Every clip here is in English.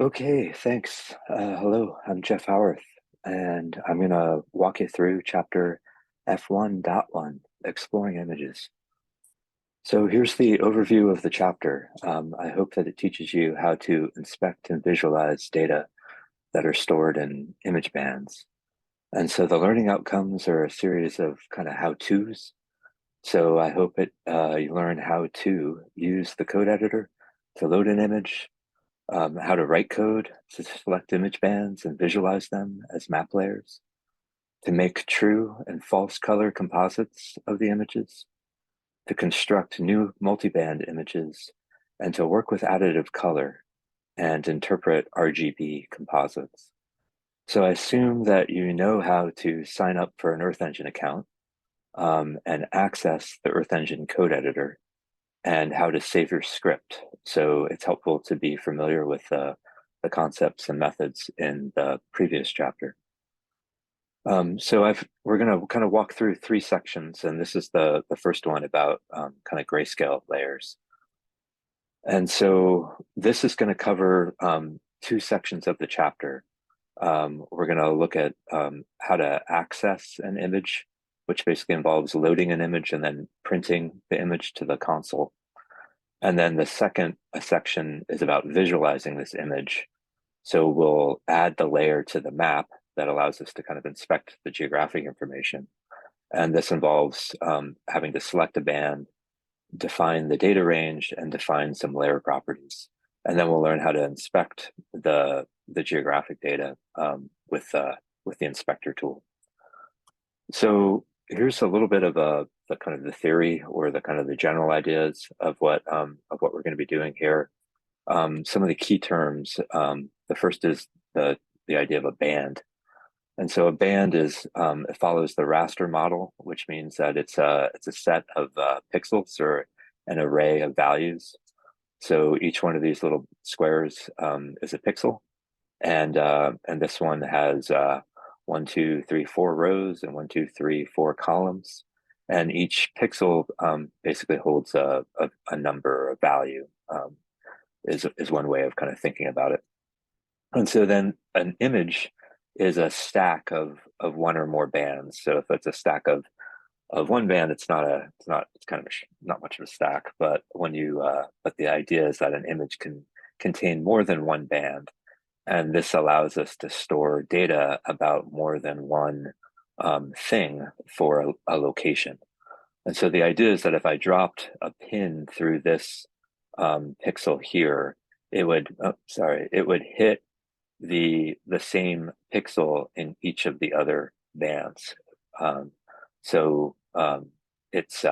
Okay, thanks. Hello, I'm Jeff Howarth, and I'm going to walk you through chapter F1.1 Exploring Images. So here's the overview of the chapter. I hope that it teaches you how to inspect and visualize data that are stored in image bands. And so the learning outcomes are a series of kind of how-tos. So I hope you learn how to use the code editor to load an image, how to write code to select image bands and visualize them as map layers, to make true and false color composites of the images, to construct new multiband images, and to work with additive color and interpret RGB composites. So I assume that you know how to sign up for an Earth Engine account and access the Earth Engine code editor and how to save your script. So it's helpful to be familiar with the concepts and methods in the previous chapter. We're going to kind of walk through three sections, and this is the first one about kind of grayscale layers. And so this is going to cover two sections of the chapter. We're going to look at how to access an image, which basically involves loading an image and then printing the image to the console. And then the second section is about visualizing this image. So we'll add the layer to the map that allows us to kind of inspect the geographic information. And this involves having to select a band, define the data range, and define some layer properties. And then we'll learn how to inspect the geographic data with the inspector tool. So here's a little bit of the kind of the theory or the kind of the general ideas of what we're going to be doing here. Some of the key terms. The first is the idea of a band, and so a band is it follows the raster model, which means that it's a set of pixels or an array of values. So each one of these little squares is a pixel, and this one has 1, 2, 3, 4 rows and 1, 2, 3, 4 columns, and each pixel basically holds a number, a value. Is one way of kind of thinking about it. And so then an image is a stack of one or more bands. So if it's a stack of one band, it's kind of not much of a stack. But but the idea is that an image can contain more than one band, and this allows us to store data about more than one thing for a location. And so the idea is that if I dropped a pin through this pixel here, it would hit the same pixel in each of the other bands. Um, so it's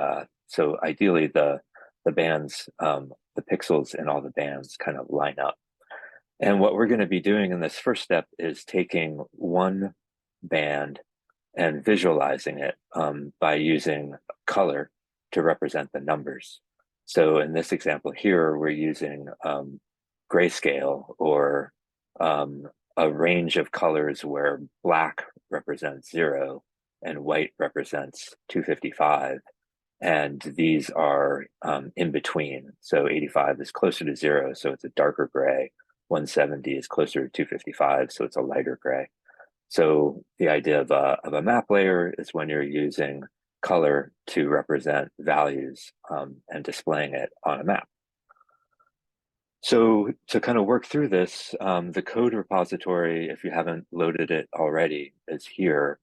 so ideally the bands, the pixels in all the bands kind of line up. And what we're going to be doing in this first step is taking one band and visualizing it by using color to represent the numbers. So in this example here, we're using grayscale, or a range of colors where black represents 0 and white represents 255. And these are in between. So 85 is closer to 0, so it's a darker gray. 170 is closer to 255, so it's a lighter gray. So the idea of a map layer is when you're using color to represent values and displaying it on a map. So to kind of work through this, the code repository, if you haven't loaded it already, is here.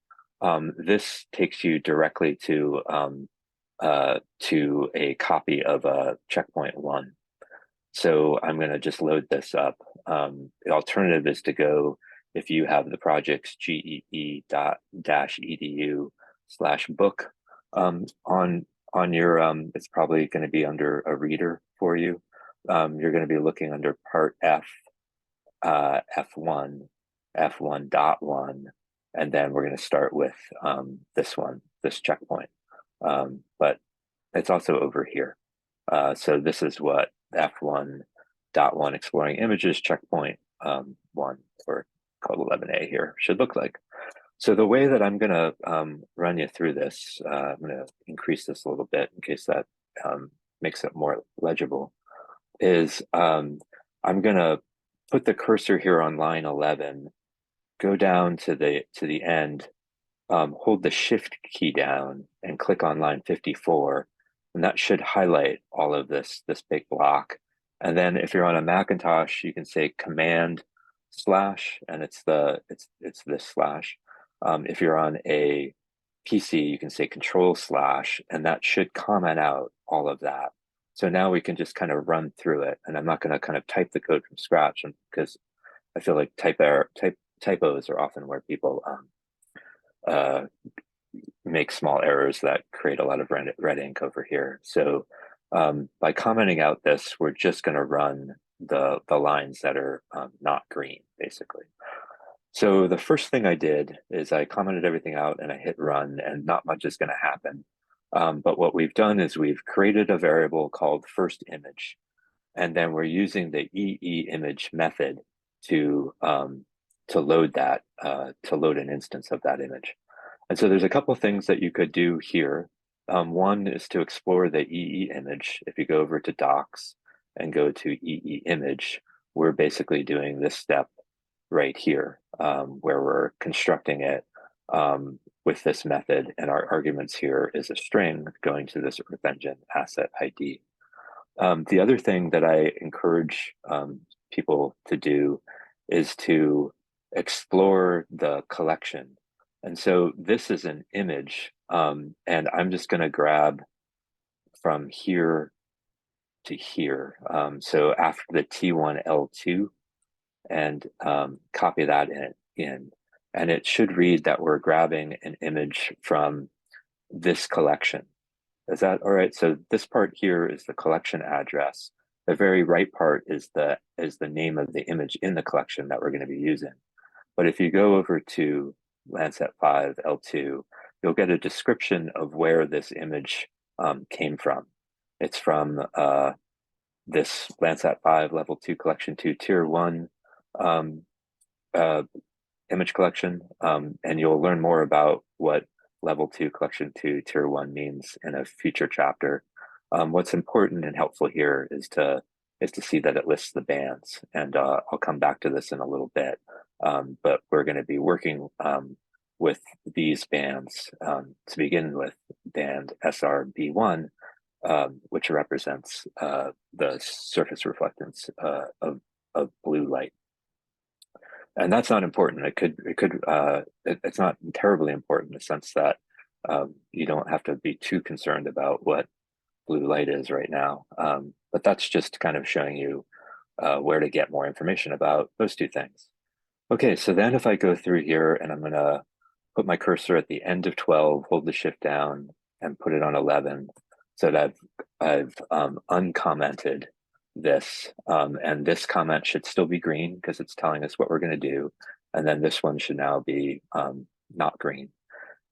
This takes you directly to a copy of checkpoint 1. So I'm going to just load this up. The alternative is to go, if you have the project's gee.edu/book on your, it's probably going to be under a reader for you. You're going to be looking under part F, F1, F1.1, and then we're going to start with this checkpoint. But it's also over here. So this is what F1.1 Exploring Images checkpoint 1, or called 11A here, should look like. So the way that I'm going to run you through this, I'm going to increase this a little bit in case that makes it more legible, is I'm going to put the cursor here on line 11, go down to the end, hold the Shift key down and click on line 54, and that should highlight all of this big block. And then if you're on a Macintosh, you can say Command slash, and it's this slash. If you're on a PC, you can say Control slash, and that should comment out all of that. So now we can just kind of run through it, and I'm not going to kind of type the code from scratch because I feel like typos are often where people uh, make small errors that create a lot of red ink over here. So by commenting out this, we're just going to run the lines that are not green, basically. So the first thing I did is I commented everything out and I hit run, and not much is going to happen. But what we've done is we've created a variable called first image, and then we're using the EE_image method to load that, to load an instance of that image. And so there's a couple of things that you could do here. One is to explore the EE_image. If you go over to Docs and go to EE_image, we're basically doing this step right here, where we're constructing it with this method, and our arguments here is a string going to this Earth Engine asset ID. The other thing that I encourage people to do is to explore the collection. And so this is an image, and I'm just going to grab from here to here. So after the T1L2, and copy that in. And it should read that we're grabbing an image from this collection. Is that all right? So this part here is the collection address. The very right part is the name of the image in the collection that we're going to be using. But if you go over to Landsat 5 L2, you'll get a description of where this image came from. It's from this Landsat 5 Level 2 Collection 2 Tier 1 image collection, and you'll learn more about what Level 2 Collection 2 Tier 1 means in a future chapter. What's important and helpful here is to see that it lists the bands, and I'll come back to this in a little bit. But we're going to be working with these bands to begin with. Band SRB1, which represents the surface reflectance of blue light. And that's not important. It's not terribly important in the sense that you don't have to be too concerned about what blue light is right now. But that's just kind of showing you where to get more information about those two things. Okay, so then if I go through here and I'm going to put my cursor at the end of 12, hold the shift down and put it on 11, so that I've uncommented this, and this comment should still be green because it's telling us what we're going to do, and then this one should now be not green.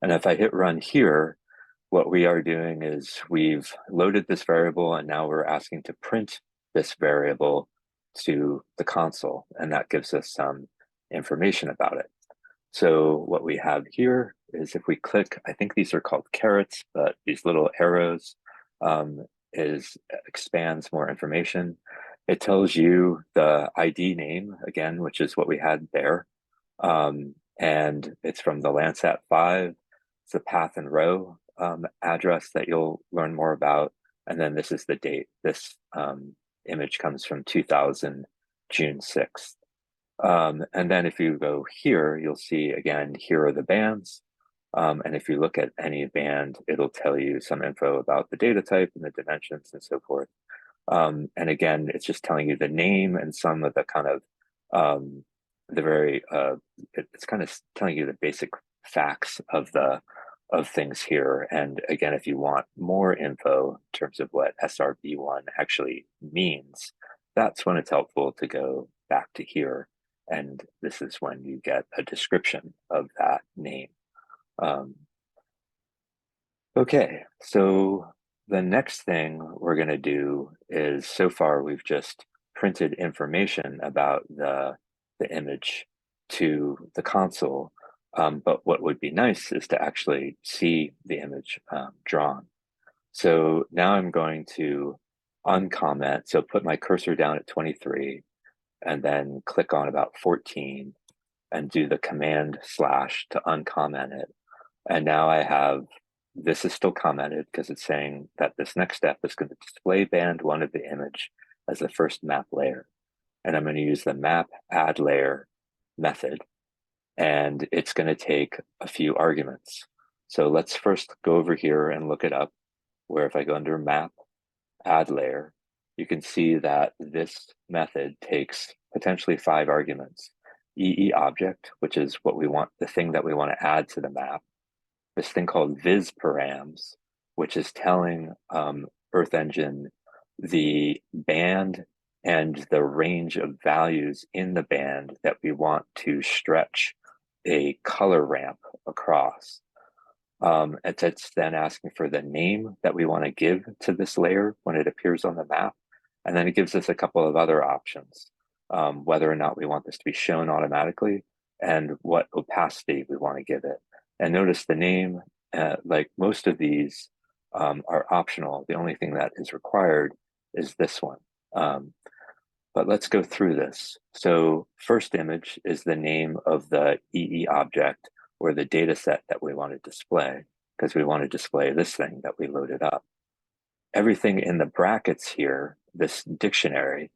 And if I hit run here, what we are doing is we've loaded this variable, and now we're asking to print this variable to the console, and that gives us some information about it. So what we have here is if we click, I think these are called carets, but these little arrows expands more information. It tells you the ID name again, which is what we had there. And it's from the Landsat 5. It's the path and row address that you'll learn more about. And then this is the date. This image comes from 2000, June 6th. And then if you go here, you'll see again, here are the bands. And if you look at any band, it'll tell you some info about the data type and the dimensions and so forth. And again, it's just telling you the name and some of the kind of it's kind of telling you the basic facts of things here. And again, if you want more info in terms of what SRB1 actually means, that's when it's helpful to go back to here. And this is when you get a description of that name. Okay, so the next thing we're going to do is, so far we've just printed information about the image to the console, but what would be nice is to actually see the image drawn. So now I'm going to uncomment, so put my cursor down at 23, and then click on about 14 and do the command slash to uncomment it. And now I have, this is still commented because it's saying that this next step is going to display band 1 of the image as the first map layer. And I'm going to use the map add layer method, and it's going to take a few arguments. So let's first go over here and look it up, where if I go under map add layer, you can see that this method takes potentially 5 arguments. EE object, which is what we want, the thing that we want to add to the map. This thing called viz params, which is telling Earth Engine the band and the range of values in the band that we want to stretch a color ramp across. It's then asking for the name that we want to give to this layer when it appears on the map. And then it gives us a couple of other options, whether or not we want this to be shown automatically and what opacity we want to give it. And notice the name, like most of these are optional. The only thing that is required is this one. But let's go through this. So first image is the name of the EE object or the data set that we want to display, because we want to display this thing that we loaded up. Everything in the brackets here, this dictionary,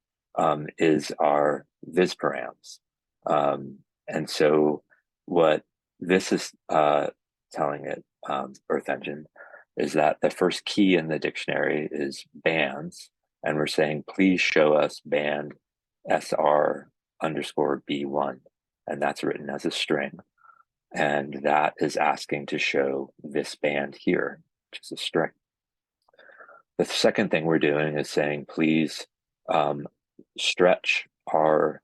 is our viz params. And so what this is telling it, Earth Engine, is that the first key in the dictionary is bands, and we're saying, please show us band SR underscore B1, and that's written as a string. And that is asking to show this band here, which is a string. The second thing we're doing is saying, please stretch our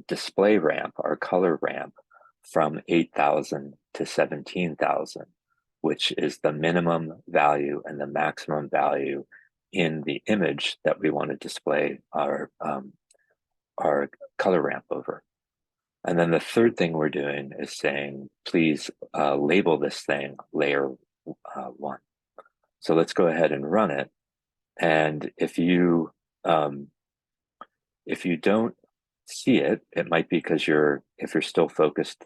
display ramp, our color ramp, from 8,000 to 17,000, which is the minimum value and the maximum value in the image that we want to display our color ramp over. And then the third thing we're doing is saying, please label this thing layer 1. So let's go ahead and run it. And if you don't see it, it might be because if you're still focused,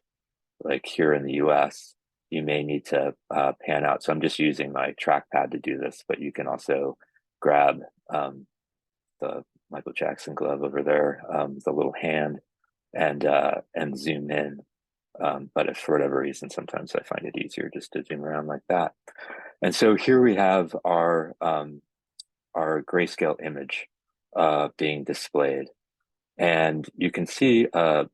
like here in the US, you may need to pan out. So I'm just using my trackpad to do this, but you can also grab the Michael Jackson glove over there, the little hand, and zoom in. But if for whatever reason, sometimes I find it easier just to zoom around like that. And so here we have our grayscale image being displayed. And you can see that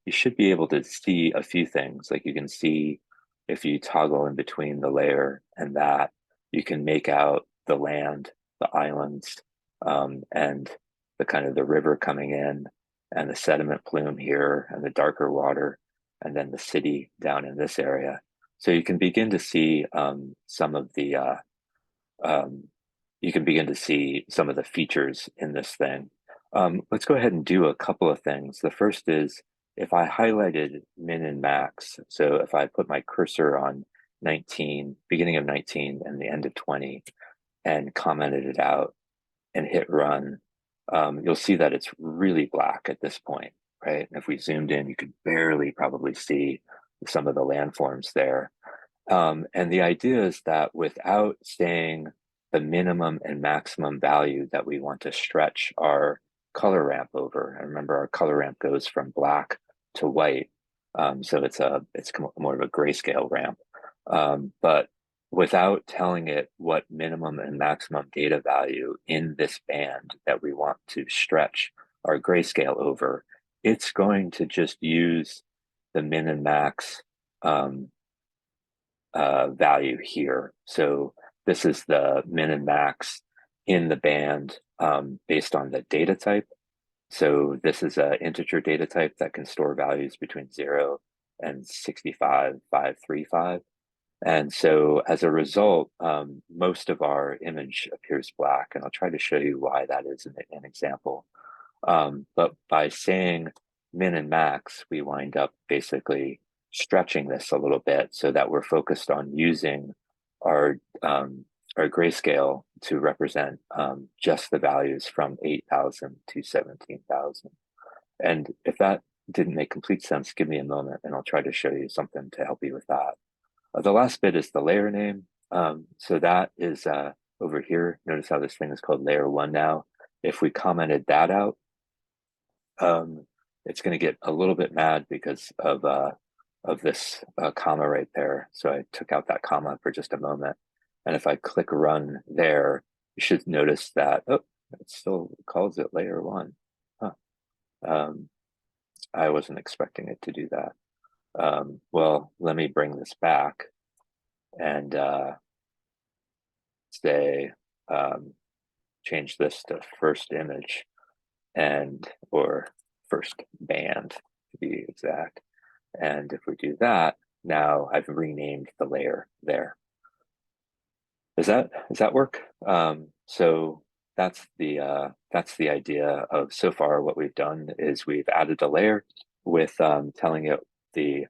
you should be able to see a few things. Like you can see if you toggle in between the layer and that, you can make out the land, the islands, and the kind of the river coming in, and the sediment plume here, and the darker water, and then the city down in this area. So you can begin to see some of the features in this thing. Let's go ahead and do a couple of things. The first is if I highlighted min and max, so if I put my cursor on 19, beginning of 19 and the end of 20, and commented it out and hit run, you'll see that it's really black at this point, right? And if we zoomed in, you could barely probably see some of the landforms there. And the idea is that without saying the minimum and maximum value that we want to stretch our color ramp over, and remember our color ramp goes from black to white, so it's more of a grayscale ramp, but without telling it what minimum and maximum data value in this band that we want to stretch our grayscale over, it's going to just use the min and max value here. So this is the min and max in the band based on the data type. So this is an integer data type that can store values between 0 and 65,535. And so as a result, most of our image appears black, and I'll try to show you why that is in an example. But by saying min and max, we wind up basically stretching this a little bit so that we're focused on using our or grayscale to represent just the values from 8,000 to 17,000. And if that didn't make complete sense, give me a moment and I'll try to show you something to help you with that. The last bit is the layer name. So that is over here. Notice how this thing is called layer 1 now. If we commented that out, it's going to get a little bit mad because of this comma right there. So I took out that comma for just a moment. And if I click run there, you should notice that, oh, it still calls it layer 1. Huh. I wasn't expecting it to do that. Well, let me bring this back and say, change this to first image or first band to be exact. And if we do that, now I've renamed the layer there. Does that work? So that's the idea of so far what we've done is we've added a layer with telling it the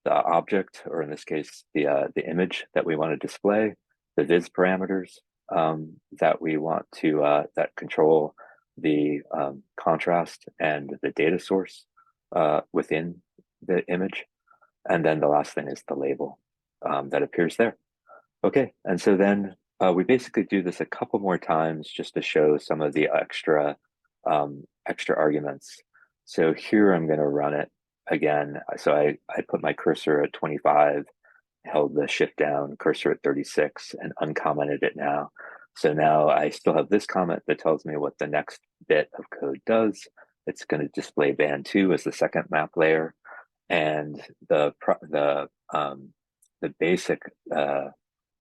object, or in this case the image that we want to display, the viz parameters that we want to that control the contrast and the data source within the image, and then the last thing is the label that appears there. Okay, and so then we basically do this a couple more times just to show some of the extra arguments. So here I'm going to run it again. So I put my cursor at 25, held the shift down, cursor at 36, and uncommented it now. So now I still have this comment that tells me what the next bit of code does. It's going to display band 2 as the second map layer, and the basic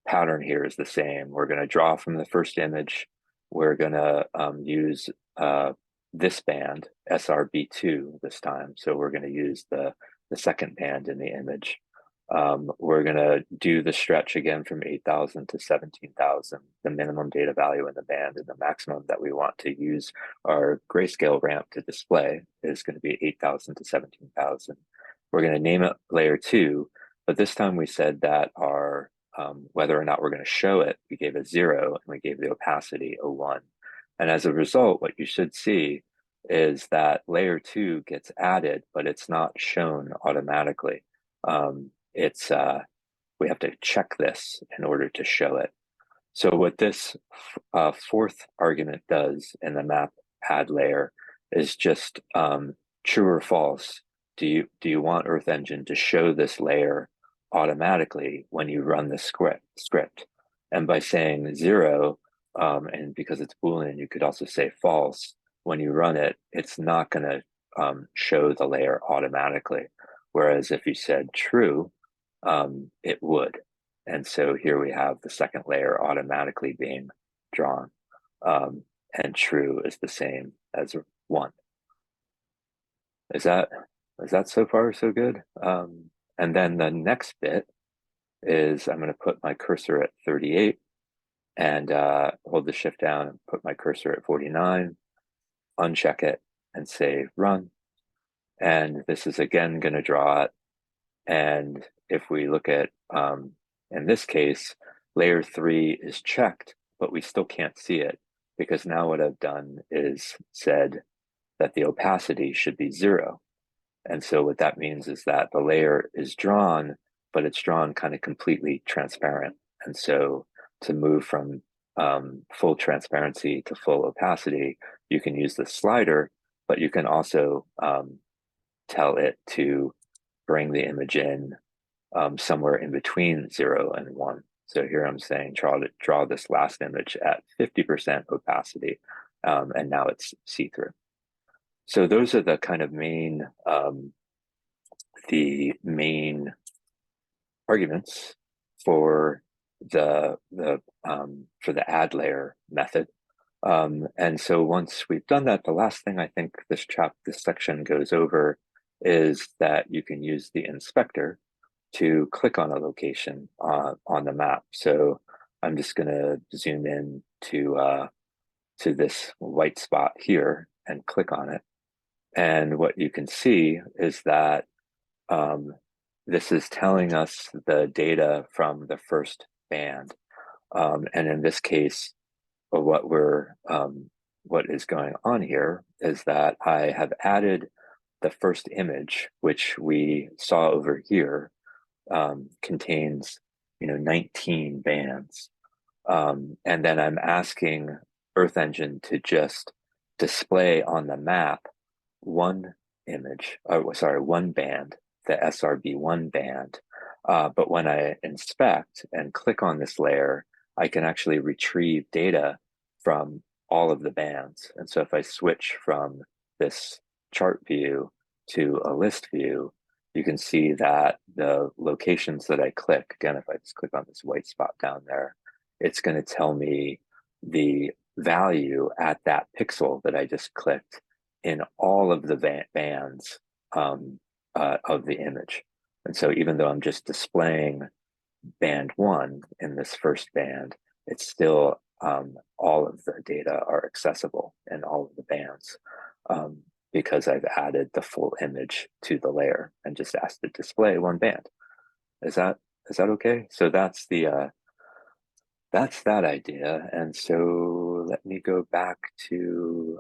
pattern here is the same. We're going to draw from the first image. We're going to use this band, SRB2 this time. So we're going to use the second band in the image. We're going to do the stretch again from 8,000 to 17,000, the minimum data value in the band, and the maximum that we want to use our grayscale ramp to display is going to be 8,000 to 17,000. We're going to name it layer 2, but this time we said that our whether or not we're going to show it, we gave a 0 and we gave the opacity a 1. And as a result, what you should see is that layer 2 gets added, but it's not shown automatically. We have to check this in order to show it. So what this fourth argument does in the map add layer is just true or false. Do you want Earth Engine to show this layer automatically when you run the script? And by saying 0, and because it's Boolean, you could also say false. When you run it, it's not going to show the layer automatically. Whereas if you said true, it would. And so here we have the second layer automatically being drawn. And true is the same as 1. Is that so far so good? And then the next bit is I'm going to put my cursor at 38 and hold the shift down and put my cursor at 49, uncheck it and say run. And this is again going to draw it. And if we look at, in this case, layer 3 is checked, but we still can't see it because now what I've done is said that the opacity should be 0. And so what that means is that the layer is drawn, but it's drawn kind of completely transparent. And so to move from full transparency to full opacity, you can use the slider, but you can also tell it to bring the image in somewhere in between 0 and 1. So here I'm saying draw this last image at 50% opacity, and now it's see-through. So those are the kind of main arguments for the add layer method. And so once we've done that, the last thing I think this section goes over is that you can use the inspector to click on a location on the map. So I'm just going to zoom in to this white spot here and click on it. And what you can see is that this is telling us the data from the first band. And in this case, what is going on here is that I have added the first image, which we saw over here, contains 19 bands. And then I'm asking Earth Engine to just display on the map one image, or sorry, one band, the SRB1 band. But when I inspect and click on this layer, I can actually retrieve data from all of the bands. And so if I switch from this chart view to a list view, you can see that the locations that I click, again, if I just click on this white spot down there, it's going to tell me the value at that pixel that I just clicked in all of the bands of the image. And so even though I'm just displaying band 1 in this first band, it's still all of the data are accessible in all of the bands because I've added the full image to the layer and just asked to display one band. Is that okay? So that's that idea. And so let me go back to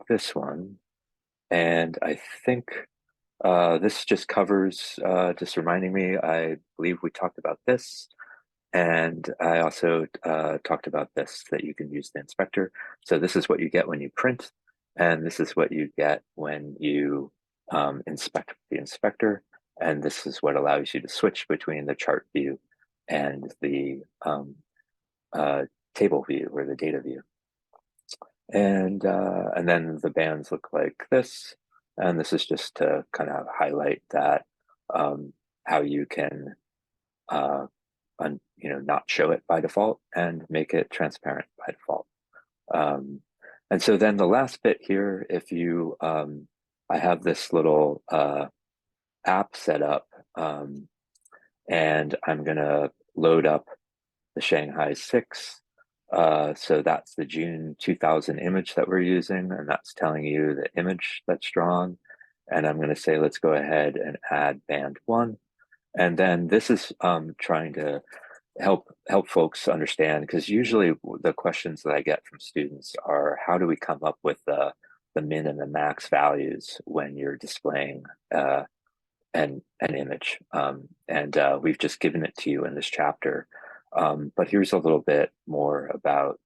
this one. And I think this just covers, just reminding me, I believe we talked about this. And I also talked about this, that you can use the inspector. So this is what you get when you print, and this is what you get when you inspect the inspector. And this is what allows you to switch between the chart view and the table view or the data view. And then the bands look like this. And this is just to kind of highlight that how you can not show it by default and make it transparent by default. And so then the last bit here, if you, I have this little app set up, and I'm gonna load up the Shanghai 6. So that's the June 2000 image that we're using, and that's telling you the image that's drawn. And I'm going to say, let's go ahead and add band 1. And then this is trying to help folks understand, because usually the questions that I get from students are, how do we come up with the min and the max values when you're displaying an image? And we've just given it to you in this chapter. But here's a little bit more about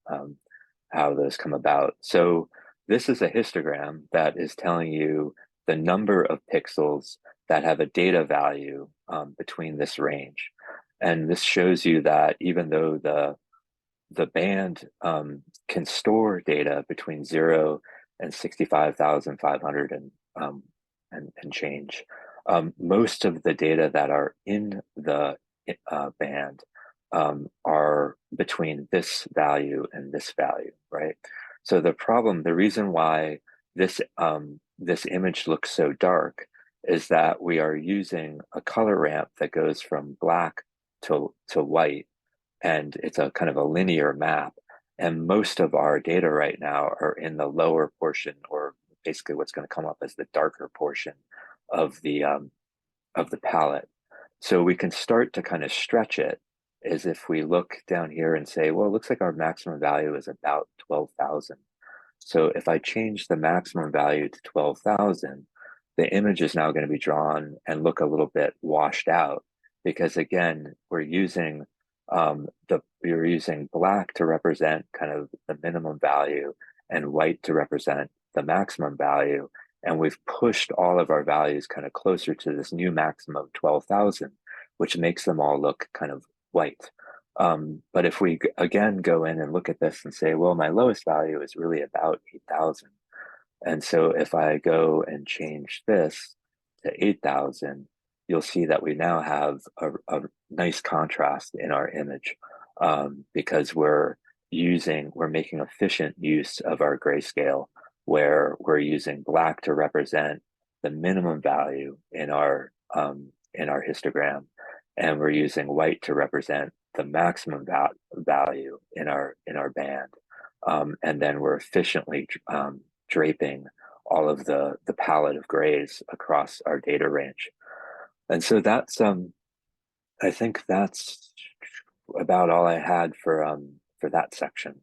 how those come about. So this is a histogram that is telling you the number of pixels that have a data value between this range. And this shows you that even though the band can store data between 0 and 65,500 and change, most of the data that are in the band are between this value and this value, right? So the reason why this this image looks so dark is that we are using a color ramp that goes from black to white, and it's a kind of a linear map. And most of our data right now are in the lower portion, or basically what's going to come up as the darker portion of the palette. So we can start to kind of stretch it, is if we look down here and say, well, it looks like our maximum value is about 12,000. So if I change the maximum value to 12,000, the image is now going to be drawn and look a little bit washed out, because again, we're using black to represent kind of the minimum value and white to represent the maximum value. And we've pushed all of our values kind of closer to this new maximum of 12,000, which makes them all look kind of white. But if we again go in and look at this and say, well, my lowest value is really about 8,000. And so if I go and change this to 8,000, you'll see that we now have a nice contrast in our image, because we're making efficient use of our grayscale, where we're using black to represent the minimum value in our histogram, and we're using white to represent the maximum value in our band, and then we're efficiently draping all of the palette of grays across our data range. And so that's I think that's about all I had for that section.